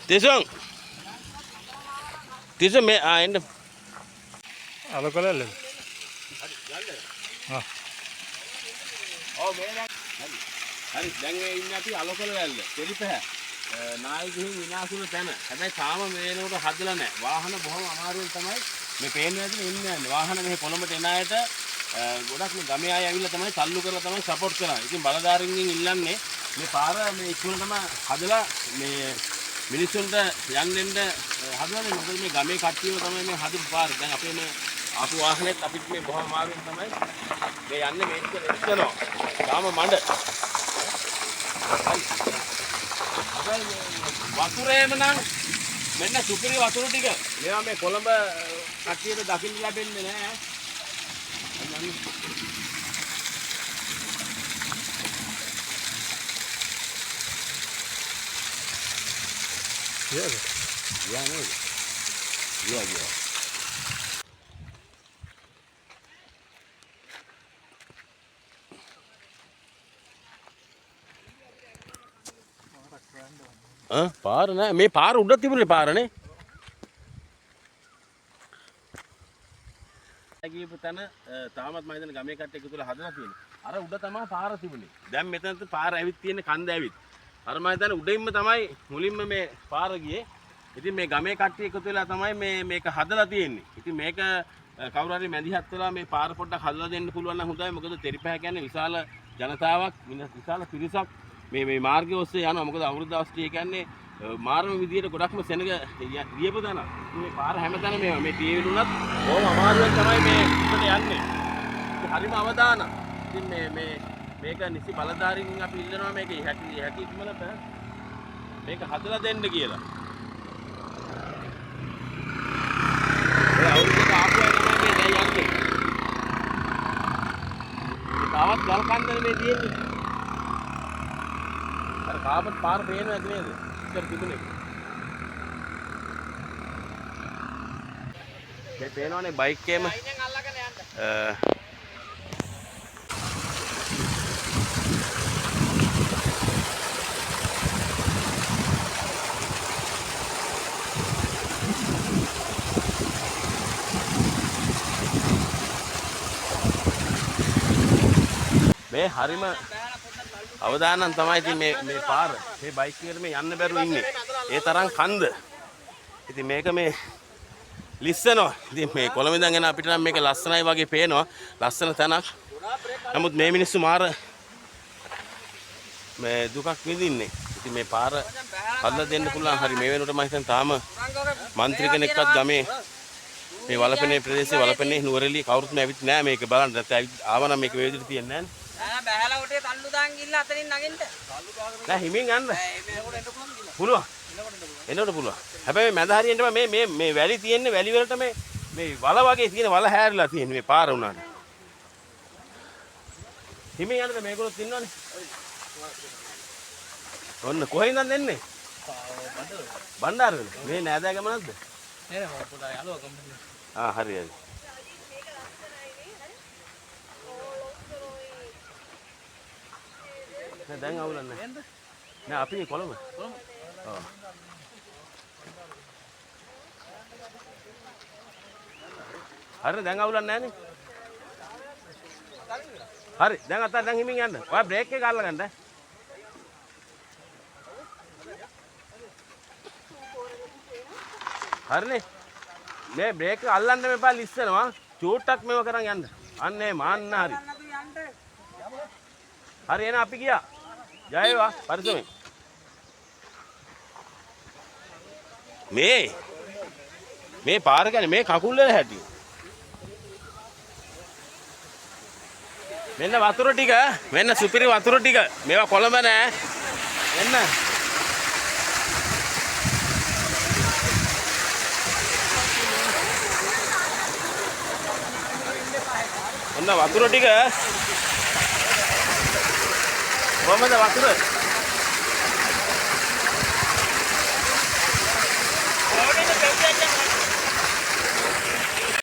තිසුන් තිසුන් මේ එන්න අලකොලල්ල. ආ. ඔව් මේ දැන් හරි දැන් මේ ඉන්නේ අපි අලකොල වැල්ල. දෙලිපහ. නායි ගිහින් විනාශුන තැන. හැබැයි තාම මේ වෙනකොට හදලා නැහැ. වාහන බොහොම අමාරුවෙන් තමයි මේ පේන්න ඇතුලේ ඉන්නේ යන්නේ. වාහන මේ කොළඹට එන අයට ගොඩක් මේ ගමේ අය ඇවිල්ලා තමයි තල්ලු කරලා තමයි සපෝට් කරන්නේ. ඉතින් බලධාරීන්ගෙන් ඉල්ලන්නේ මේ පාර මේ ඉක්මනට තමයි හදලා මේ මිනිස්සුන්ට යන්න එන්න හදලානේ. මොකද මේ ගමේ කට්ටියම තමයි මේ හදපු පාර. දැන් අපේ මේ ආපු වාහනේත් අපිත් මේ බොහොම අමාරුවෙන් තමයි මේ යන්නේ මේක එක්කනවා. තාම මඩ. වතුරේම නම් මෙන්න සුපිරි වතුර ටික. මේවා මේ කොළඹ කට්ටියට දකින්න ලැබෙන්නේ නැහැ. Yeah. Yeah, no. Yeah. පාර නෑ මේ පාර උඩ තිබුණේ පාරනේ. ගියපු තැන තාමත් මම හිතන්නේ ගමේ කට්ටිය එකතු වෙලා හදලා තියෙන්නේ. අර උඩ තමයි පාර තිබුණේ. දැන් මෙතනත් පාර ඇවිත් තියෙන්නේ කන්ද ඇවිත්. අර මම හිතන්නේ උඩින්ම තමයි මුලින්ම මේ පාර ගියේ. ඉතින් මේ ගමේ කට්ටිය එකතු වෙලා තමයි මේක හදලා තියෙන්නේ. ඉතින් මේක කවුරු හරි මැදිහත් වෙලා මේ පාර පොඩ්ඩක් හදලා දෙන්න පුළුවන් නම් හොඳයි. මොකද තෙරිපහ කියන්නේ විශාල ජනතාවක් විශාල පිරිසක් මේ මාර්ගය ඔස්සේ යනවා. මොකද අවුරුදු දවස් ටික කියන්නේ මාරම විදියට ගොඩක්ම සෙනග ලියපු දන. මේ පාර හැමතැනම මේ ටීවී වලුණත් බොහොම අමාරුවෙන් තමයි මේ ඉස්සරට යන්නේ. හරිම අවදාන. ඉතින් මේක නිසි බලධාරීන් අපි ඉල්ලනවා මේක හැකි ඉක්මනට මේක හදලා දෙන්න කියලා. ඒ අවුරුද්දට ආපු අය තමයි මේ දැන් යන්නේ. තවත් ගල් කන්දනේ මේ තියෙන්නේ. අර කාබන් පාර පේනවා නේද? ඉස්සර තිබුණේ. මේ පේනවනේ බයික් එකේම මේ හරිම අවදානම් තමයි ඉතින් මේ පාර මේ බයික් එකට මේ යන්න බැරුව ඉන්නේ. ඒ තරම් කන්ද. ඉතින් මේක මේ ලිස්සනවා. ඉතින් මේ කොළඹ ඉඳන් එන අපිට නම් මේක ලස්සනයි වගේ පේනවා. ලස්සන තැනක්. නමුත් මේ මිනිස්සු මාර මේ දුකක් විඳින්නේ. ඉතින් මේ පාර හදලා දෙන්න පුළුවන්. හරි මේ වෙනකොට මම හිතන්නේ තාම മന്ത്രി කෙනෙක්වත් ගමේ මේ වලපනේ ප්‍රදේශයේ වලපනේ නුවරඑළිය කවුරුත් ඇවිත් නැහැ මේක බලන්න. නැත්නම් ආවනම් මේක මේ විදිහට තියන්නේ නැහැ. බෑලා උටේ තල්ලු දාන් ගිහලා අතනින් නගින්න. නෑ හිමින් යන්න. පුළුවන්. එනකොට පුළුවන්. හැබැයි මැද හරියෙන්න මේ වැලි තියෙන්නේ වැලි වලට මේ වල වගේ තියෙන වල හැරිලා තියෙන්නේ මේ පාර උනාට. හිමින් යන්නද මේගොල්ලොත් ඉන්නවනේ. ඔන්න කොහෙන්ද එන්නේ? බණ්ඩාරවල. මේ නෑදෑ ගමනක්ද? නේද මම පොඩා යාළුවා කම්පැනි. හරි. දැන් අවුලක් නැහැ. නෑ අපි කොළඹ. ඔව්. හරි දැන් අවුලක් නැහැ නේ. හරි දැන් අත දැන් හිමින් යන්න. ඔයා බ්‍රේක් එක අල්ල ගන්න. හරිනේ. මේ බ්‍රේක් එක අල්ලන්න මෙපා ලිස්සනවා. චූට්ටක් මේව කරන් යන්න. අන්න ඒ මාන්න හරි. හරි එන අපි ගියා. ජය වේවා පරිස්සමෙන්. මේ පාර කියන්නේ මේ කකුල් වල හැටි. මෙන්න වතුර ටික, මෙන්න සුපිරි වතුර ටික. මේවා කොළඹ නෑ. මෙන්න. ඔන්න වතුර ටික. කොහමද වතුර?